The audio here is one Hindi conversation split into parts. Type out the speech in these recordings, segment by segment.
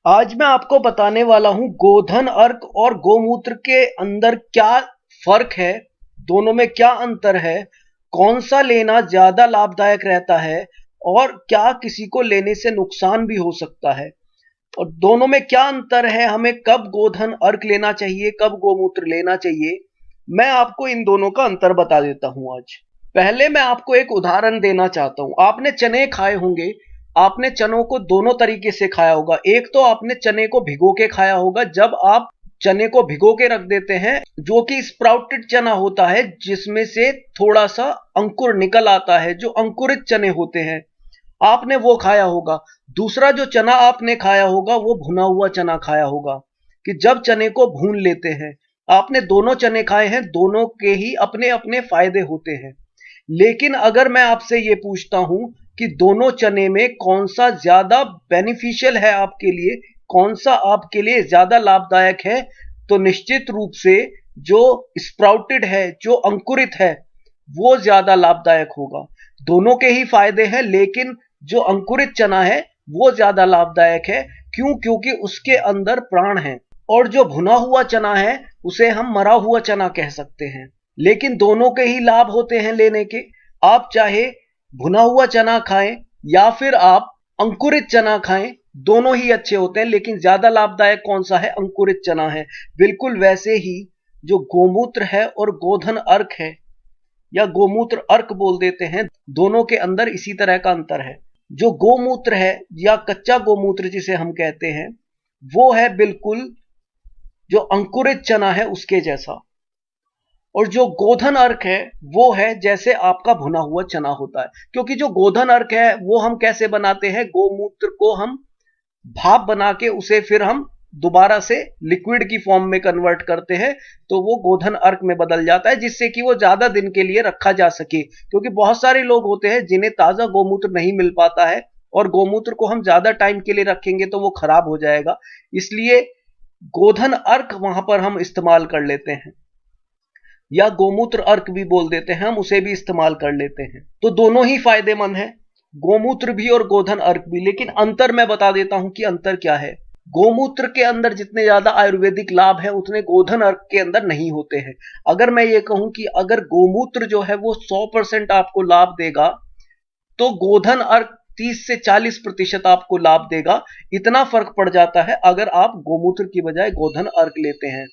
आज मैं आपको बताने वाला हूं गोधन अर्क और गोमूत्र के अंदर क्या फर्क है, दोनों में क्या अंतर है, कौन सा लेना ज्यादा लाभदायक रहता है और क्या किसी को लेने से नुकसान भी हो सकता है, और दोनों में क्या अंतर है, हमें कब गोधन अर्क लेना चाहिए, कब गोमूत्र लेना चाहिए। मैं आपको इन दोनों का अंतर बता देता हूं आज। पहले मैं आपको एक उदाहरण देना चाहता हूं। आपने चने खाए होंगे। आपने चनों को दोनों तरीके से खाया होगा। एक तो आपने चने को भिगो के खाया होगा। जब आप चने को भिगो के रख देते हैं, जो कि स्प्राउटेड चना होता है, जिसमें से थोड़ा सा अंकुर निकल आता है, जो अंकुरित चने होते हैं, आपने वो खाया होगा। दूसरा जो चना आपने खाया होगा वो भुना हुआ चना खाया होगा, कि जब चने को भून लेते हैं। आपने दोनों चने खाए हैं, दोनों के ही अपने अपने फायदे होते हैं। लेकिन अगर मैं आपसे ये पूछता हूं कि दोनों चने में कौन सा ज्यादा बेनिफिशियल है आपके लिए, कौन सा आपके लिए ज्यादा लाभदायक है, तो निश्चित रूप से जो स्प्राउटेड है, जो अंकुरित है, वो ज्यादा लाभदायक होगा। दोनों के ही फायदे हैं, लेकिन जो अंकुरित चना है वो ज्यादा लाभदायक है। क्यों? क्योंकि उसके अंदर प्राण है। और जो भुना हुआ चना है उसे हम मरा हुआ चना कह सकते हैं। लेकिन दोनों के ही लाभ होते हैं लेने के। आप चाहे भुना हुआ चना खाएं या फिर आप अंकुरित चना खाएं, दोनों ही अच्छे होते हैं, लेकिन ज्यादा लाभदायक कौन सा है? अंकुरित चना है। बिल्कुल वैसे ही जो गोमूत्र है और गोधन अर्क है, या गोमूत्र अर्क बोल देते हैं, दोनों के अंदर इसी तरह का अंतर है। जो गोमूत्र है या कच्चा गोमूत्र जिसे हम कहते हैं, वो है बिल्कुल जो अंकुरित चना है उसके जैसा। और जो गोधन अर्क है वो है जैसे आपका भुना हुआ चना होता है। क्योंकि जो गोधन अर्क है वो हम कैसे बनाते हैं? गोमूत्र को हम भाप बना के उसे फिर हम दोबारा से लिक्विड की फॉर्म में कन्वर्ट करते हैं, तो वो गोधन अर्क में बदल जाता है, जिससे कि वो ज्यादा दिन के लिए रखा जा सके। क्योंकि बहुत सारे लोग होते हैं जिन्हें ताजा गोमूत्र नहीं मिल पाता है, और गोमूत्र को हम ज्यादा टाइम के लिए रखेंगे तो वो खराब हो जाएगा। इसलिए गोधन अर्क वहां पर हम इस्तेमाल कर लेते हैं, या गोमूत्र अर्क भी बोल देते हैं, हम उसे भी इस्तेमाल कर लेते हैं। तो दोनों ही फायदेमंद है, गोमूत्र भी और गोधन अर्क भी। लेकिन अंतर मैं बता देता हूं कि अंतर क्या है। गोमूत्र के अंदर जितने ज्यादा आयुर्वेदिक लाभ है उतने गोधन अर्क के अंदर नहीं होते हैं। अगर मैं ये कहूं कि अगर गोमूत्र जो है वो 100% आपको लाभ देगा, तो गोधन अर्क 30 से 40% आपको लाभ देगा। इतना फर्क पड़ जाता है अगर आप गोमूत्र की बजाय गोधन अर्क लेते हैं।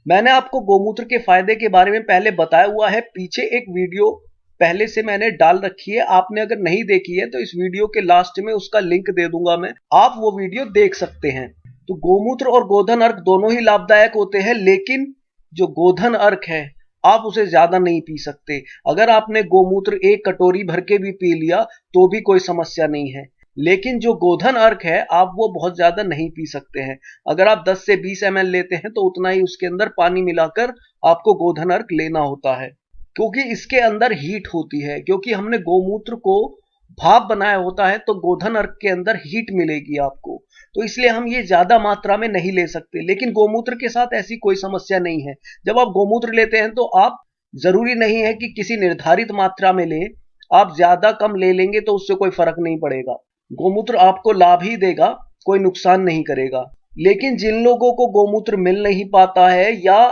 मैंने आपको गोमूत्र के फायदे के बारे में पहले बताया हुआ है। पीछे एक वीडियो पहले से मैंने डाल रखी है, आपने अगर नहीं देखी है तो इस वीडियो के लास्ट में उसका लिंक दे दूंगा मैं, आप वो वीडियो देख सकते हैं। तो गोमूत्र और गोधन अर्क दोनों ही लाभदायक होते हैं, लेकिन जो गोधन अर्क है आप उसे ज्यादा नहीं पी सकते। अगर आपने गोमूत्र एक कटोरी भर के भी पी लिया तो भी कोई समस्या नहीं है, लेकिन जो गोधन अर्क है आप वो बहुत ज्यादा नहीं पी सकते हैं। अगर आप 10 से 20 ml लेते हैं तो उतना ही उसके अंदर पानी मिलाकर आपको गोधन अर्क लेना होता है, क्योंकि इसके अंदर हीट होती है। क्योंकि हमने गोमूत्र को भाप बनाया होता है, तो गोधन अर्क के अंदर हीट मिलेगी आपको, तो इसलिए हम ये ज्यादा मात्रा में नहीं ले सकते। लेकिन गोमूत्र के साथ ऐसी कोई समस्या नहीं है। जब आप गोमूत्र लेते हैं तो आप, जरूरी नहीं है कि किसी निर्धारित मात्रा में लें, आप ज्यादा कम ले लेंगे तो उससे कोई फर्क नहीं पड़ेगा। गोमूत्र आपको लाभ ही देगा, कोई नुकसान नहीं करेगा। लेकिन जिन लोगों को गोमूत्र मिल नहीं पाता है या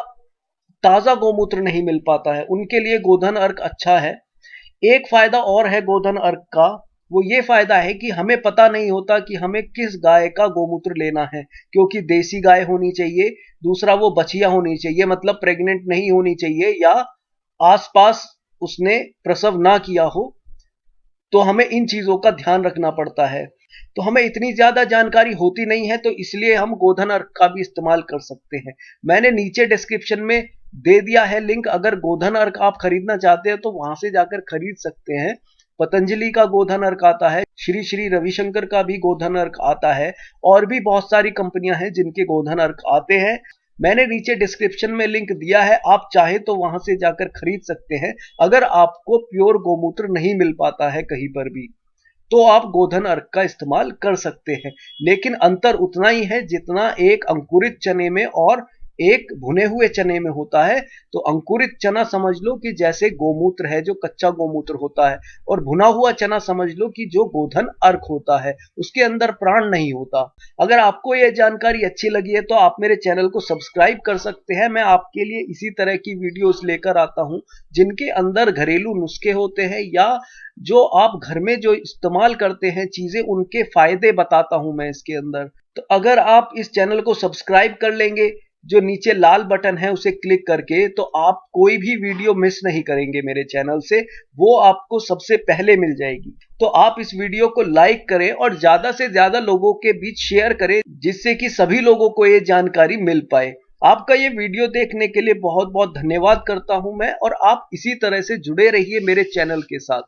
ताजा गोमूत्र नहीं मिल पाता है, उनके लिए गोधन अर्क अच्छा है। एक फायदा और है गोधन अर्क का, वो ये फायदा है कि हमें पता नहीं होता कि हमें किस गाय का गोमूत्र लेना है। क्योंकि देसी गाय होनी चाहिए, दूसरा वो बछिया होनी चाहिए, मतलब प्रेग्नेंट नहीं होनी चाहिए, या आसपास उसने प्रसव ना किया हो। तो हमें इन चीजों का ध्यान रखना पड़ता है। तो हमें इतनी ज्यादा जानकारी होती नहीं है, तो इसलिए हम गोधन अर्क का भी इस्तेमाल कर सकते हैं। मैंने नीचे डिस्क्रिप्शन में दे दिया है लिंक, अगर गोधन अर्क आप खरीदना चाहते हैं तो वहां से जाकर खरीद सकते हैं। पतंजलि का गोधन अर्क आता है, श्री श्री रविशंकर का भी गोधन अर्क आता है, और भी बहुत सारी कंपनियां हैं जिनके गोधन अर्क आते हैं। मैंने नीचे डिस्क्रिप्शन में लिंक दिया है, आप चाहे तो वहां से जाकर खरीद सकते हैं। अगर आपको प्योर गोमूत्र नहीं मिल पाता है कहीं पर भी, तो आप गोधन अर्क का इस्तेमाल कर सकते हैं। लेकिन अंतर उतना ही है जितना एक अंकुरित चने में और एक भुने हुए चने में होता है। तो अंकुरित चना समझ लो कि जैसे गोमूत्र है, जो कच्चा गोमूत्र होता है, और भुना हुआ चना समझ लो कि जो गोधन अर्क होता है, उसके अंदर प्राण नहीं होता। अगर आपको यह जानकारी अच्छी लगी है तो आप मेरे चैनल को सब्सक्राइब कर सकते हैं। मैं आपके लिए इसी तरह की वीडियोस लेकर आता हूं जिनके अंदर घरेलू नुस्खे होते हैं, या जो आप घर में जो इस्तेमाल करते हैं चीजें, उनके फायदे बताता हूं मैं इसके अंदर। तो अगर आप इस चैनल को सब्सक्राइब कर लेंगे, जो नीचे लाल बटन है उसे क्लिक करके, तो आप कोई भी वीडियो मिस नहीं करेंगे मेरे चैनल से, वो आपको सबसे पहले मिल जाएगी। तो आप इस वीडियो को लाइक करें और ज्यादा से ज्यादा लोगों के बीच शेयर करें, जिससे कि सभी लोगों को ये जानकारी मिल पाए। आपका ये वीडियो देखने के लिए बहुत बहुत धन्यवाद करता हूं मैं, और आप इसी तरह से जुड़े रहिए मेरे चैनल के साथ।